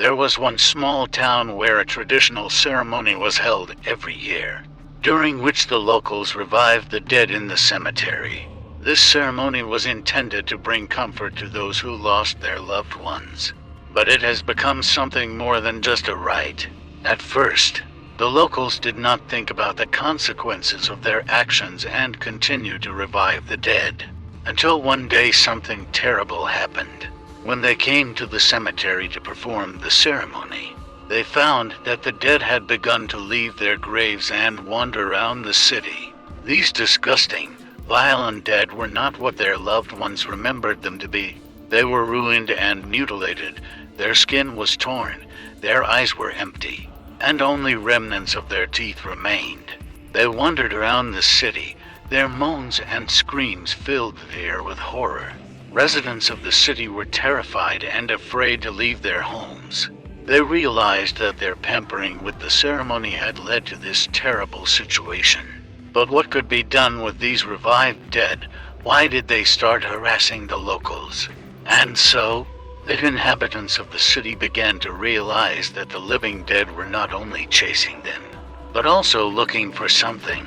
There was one small town where a traditional ceremony was held every year, during which the locals revived the dead in the cemetery. This ceremony was intended to bring comfort to those who lost their loved ones, but it has become something more than just a rite. At first, the locals did not think about the consequences of their actions and continued to revive the dead, until one day something terrible happened. When they came to the cemetery to perform the ceremony, they found that the dead had begun to leave their graves and wander around the city. These disgusting, vile undead were not what their loved ones remembered them to be. They were ruined and mutilated, their skin was torn, their eyes were empty, and only remnants of their teeth remained. They wandered around the city, their moans and screams filled the air with horror. Residents of the city were terrified and afraid to leave their homes. They realized that their pampering with the ceremony had led to this terrible situation. But what could be done with these revived dead? Why did they start harassing the locals? And so, the inhabitants of the city began to realize that the living dead were not only chasing them, but also looking for something.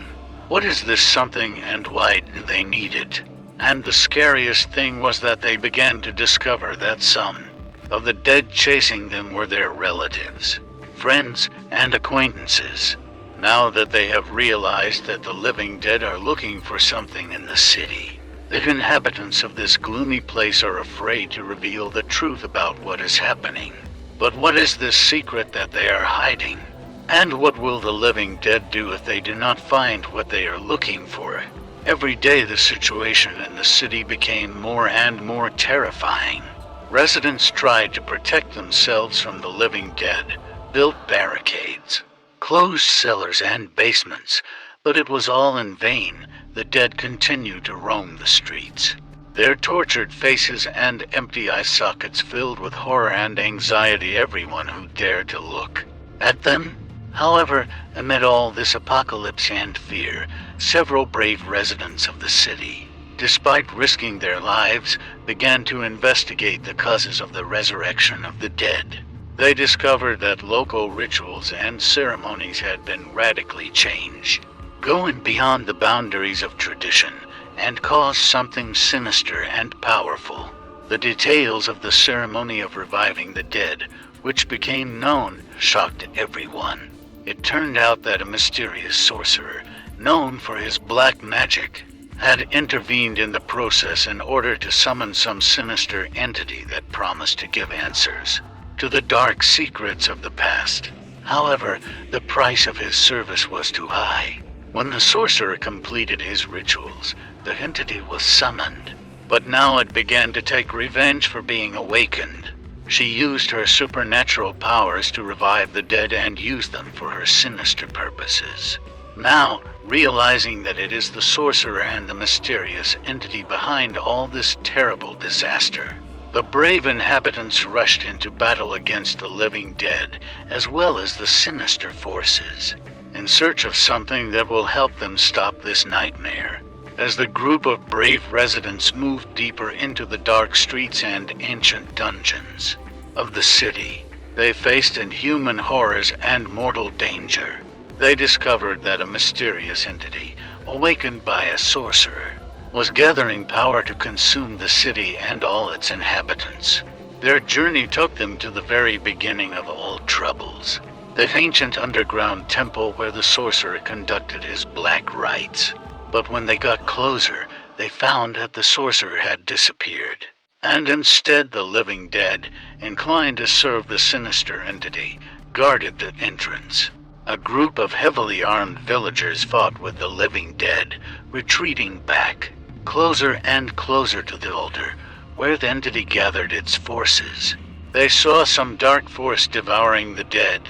What is this something and why do they need it? And the scariest thing was that they began to discover that some of the dead chasing them were their relatives, friends, and acquaintances. Now that they have realized that the living dead are looking for something in the city, the inhabitants of this gloomy place are afraid to reveal the truth about what is happening. But what is this secret that they are hiding? And what will the living dead do if they do not find what they are looking for? Every day the situation in the city became more and more terrifying. Residents tried to protect themselves from the living dead, built barricades, closed cellars and basements, but it was all in vain. The dead continued to roam the streets, their tortured faces and empty eye sockets filled with horror and anxiety everyone who dared to look at them. However, amid all this apocalypse and fear, several brave residents of the city, despite risking their lives, began to investigate the causes of the resurrection of the dead. They discovered that local rituals and ceremonies had been radically changed, going beyond the boundaries of tradition, and caused something sinister and powerful. The details of the ceremony of reviving the dead, which became known, shocked everyone. It turned out that a mysterious sorcerer, known for his black magic, had intervened in the process in order to summon some sinister entity that promised to give answers to the dark secrets of the past. However, the price of his service was too high. When the sorcerer completed his rituals, the entity was summoned, but now it began to take revenge for being awakened. She used her supernatural powers to revive the dead and use them for her sinister purposes. Now, realizing that it is the sorcerer and the mysterious entity behind all this terrible disaster, the brave inhabitants rushed into battle against the living dead, as well as the sinister forces, in search of something that will help them stop this nightmare. As the group of brave residents moved deeper into the dark streets and ancient dungeons of the city, they faced inhuman horrors and mortal danger. They discovered that a mysterious entity, awakened by a sorcerer, was gathering power to consume the city and all its inhabitants. Their journey took them to the very beginning of all troubles, the ancient underground temple where the sorcerer conducted his black rites. But when they got closer, they found that the sorcerer had disappeared, and instead the living dead, inclined to serve the sinister entity, guarded the entrance. A group of heavily armed villagers fought with the living dead, retreating back, closer and closer to the altar, where the entity gathered its forces. They saw some dark force devouring the dead,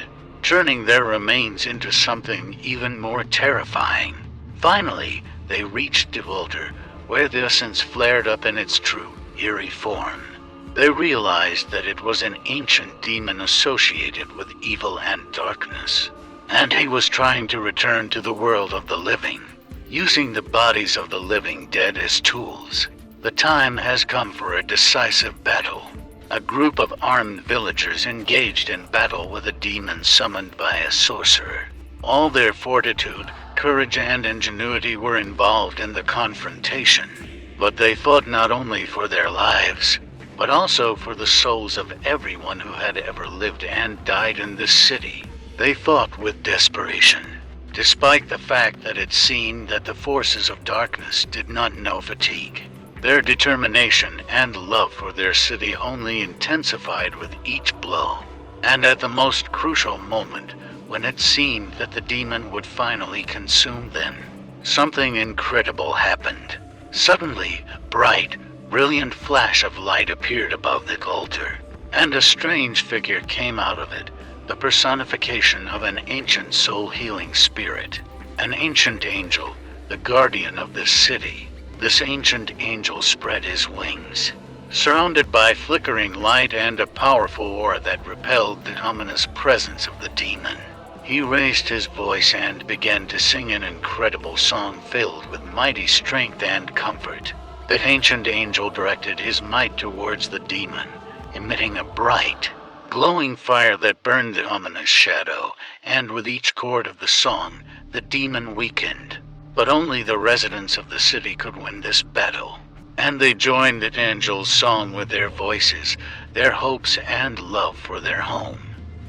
turning their remains into something even more terrifying. Finally, they reached the altar, where the essence flared up in its true, eerie form. They realized that it was an ancient demon associated with evil and darkness, and he was trying to return to the world of the living, using the bodies of the living dead as tools. The time has come for a decisive battle. A group of armed villagers engaged in battle with a demon summoned by a sorcerer. All their fortitude, courage, and ingenuity were involved in the confrontation, but they fought not only for their lives, but also for the souls of everyone who had ever lived and died in this city. They fought with desperation, despite the fact that it seemed that the forces of darkness did not know fatigue. Their determination and love for their city only intensified with each blow. And at the most crucial moment, when it seemed that the demon would finally consume them, something incredible happened. Suddenly, bright, brilliant flash of light appeared above the altar, and a strange figure came out of it, the personification of an ancient soul-healing spirit, an ancient angel, the guardian of this city. This ancient angel spread his wings, surrounded by flickering light and a powerful aura that repelled the ominous presence of the demon. He raised his voice and began to sing an incredible song filled with mighty strength and comfort. The ancient angel directed his might towards the demon, emitting a bright, glowing fire that burned the ominous shadow, and with each chord of the song, the demon weakened. But only the residents of the city could win this battle, and they joined the angel's song with their voices, their hopes, and love for their home.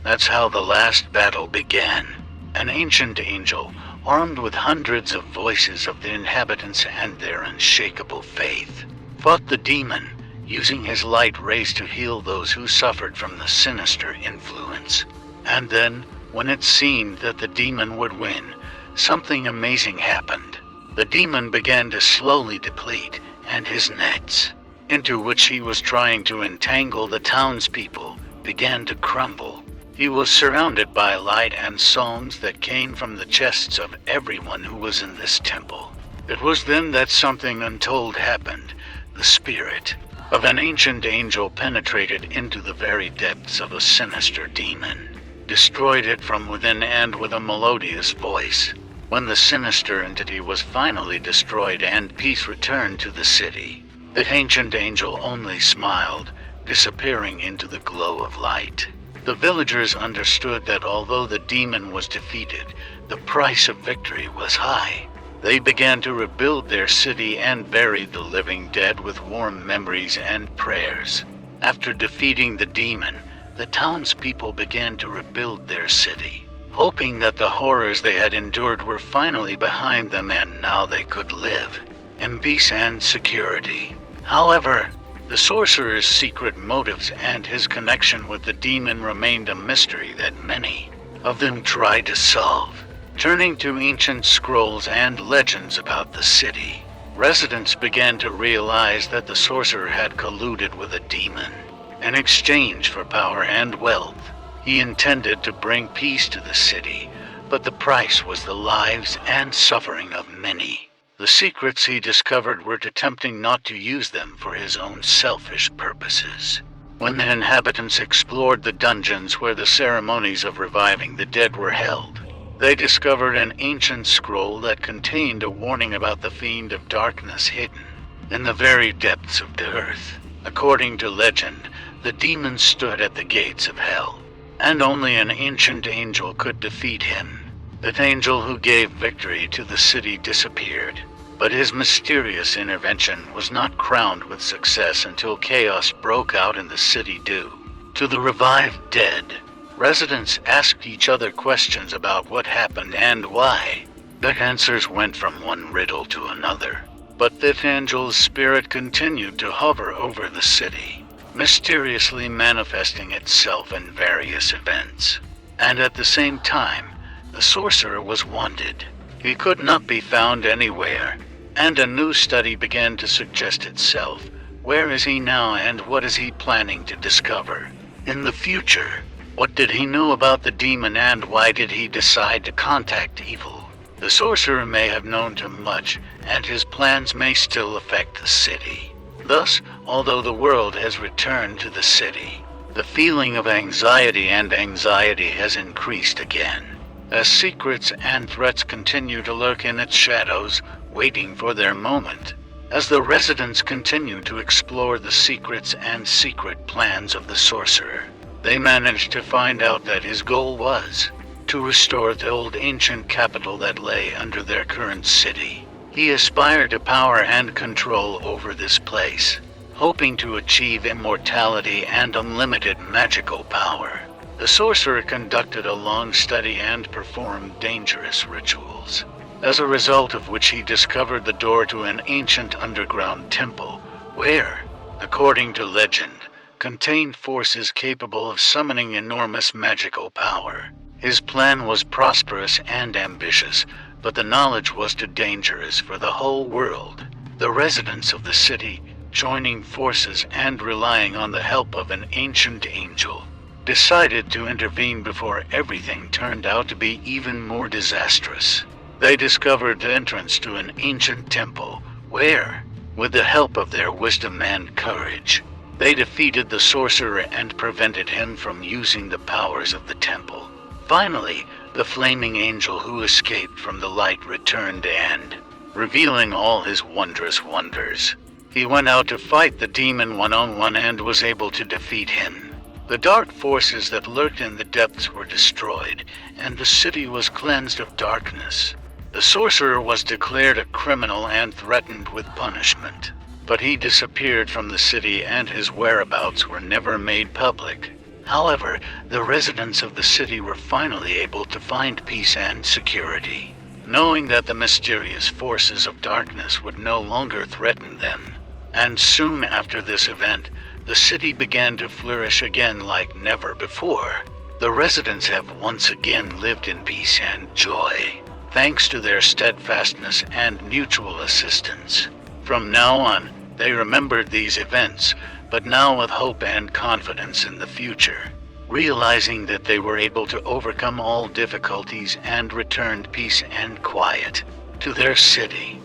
That's how the last battle began. An ancient angel, armed with hundreds of voices of the inhabitants and their unshakable faith, fought the demon, using his light rays to heal those who suffered from the sinister influence. And then, when it seemed that the demon would win, something amazing happened. The demon began to slowly deplete, and his nets, into which he was trying to entangle the townspeople, began to crumble. He was surrounded by light and songs that came from the chests of everyone who was in this temple. It was then that something untold happened. The spirit of an ancient angel penetrated into the very depths of a sinister demon, destroyed it from within, and with a melodious voice. When the sinister entity was finally destroyed and peace returned to the city, the ancient angel only smiled, disappearing into the glow of light. The villagers understood that although the demon was defeated, the price of victory was high. They began to rebuild their city and buried the living dead with warm memories and prayers. After defeating the demon, the townspeople began to rebuild their city, hoping that the horrors they had endured were finally behind them and now they could live in peace and security. However, the sorcerer's secret motives and his connection with the demon remained a mystery that many of them tried to solve. Turning to ancient scrolls and legends about the city, residents began to realize that the sorcerer had colluded with a demon in exchange for power and wealth. He intended to bring peace to the city, but the price was the lives and suffering of many. The secrets he discovered were tempting not to use them for his own selfish purposes. When the inhabitants explored the dungeons where the ceremonies of reviving the dead were held, they discovered an ancient scroll that contained a warning about the fiend of darkness hidden in the very depths of the earth. According to legend, the demon stood at the gates of hell, and only an ancient angel could defeat him. The angel who gave victory to the city disappeared, but his mysterious intervention was not crowned with success until chaos broke out in the city due to the revived dead. Residents asked each other questions about what happened and why. The answers went from one riddle to another, but that angel's spirit continued to hover over the city, mysteriously manifesting itself in various events. And at the same time, the sorcerer was wanted. He could not be found anywhere, and a new study began to suggest itself. Where is he now, and what is he planning to discover in the future? What did he know about the demon, and why did he decide to contact evil? The sorcerer may have known too much, and his plans may still affect the city. Thus, although the world has returned to the city, the feeling of anxiety has increased again, as secrets and threats continue to lurk in its shadows, waiting for their moment. As the residents continued to explore the secrets and secret plans of the sorcerer, they managed to find out that his goal was to restore the old ancient capital that lay under their current city. He aspired to power and control over this place, hoping to achieve immortality and unlimited magical power. The sorcerer conducted a long study and performed dangerous rituals, as a result of which he discovered the door to an ancient underground temple, where, according to legend, contained forces capable of summoning enormous magical power. His plan was prosperous and ambitious, but the knowledge was too dangerous for the whole world. The residents of the city, joining forces and relying on the help of an ancient angel, decided to intervene before everything turned out to be even more disastrous. They discovered the entrance to an ancient temple, where, with the help of their wisdom and courage, they defeated the sorcerer and prevented him from using the powers of the temple. Finally, the flaming angel who escaped from the light returned and, revealing all his wondrous wonders, he went out to fight the demon one-on-one and was able to defeat him. The dark forces that lurked in the depths were destroyed, and the city was cleansed of darkness. The sorcerer was declared a criminal and threatened with punishment, but he disappeared from the city and his whereabouts were never made public. However, the residents of the city were finally able to find peace and security, knowing that the mysterious forces of darkness would no longer threaten them. And soon after this event, the city began to flourish again like never before. The residents have once again lived in peace and joy, thanks to their steadfastness and mutual assistance. From now on, they remembered these events, but now with hope and confidence in the future, realizing that they were able to overcome all difficulties and returned peace and quiet to their city.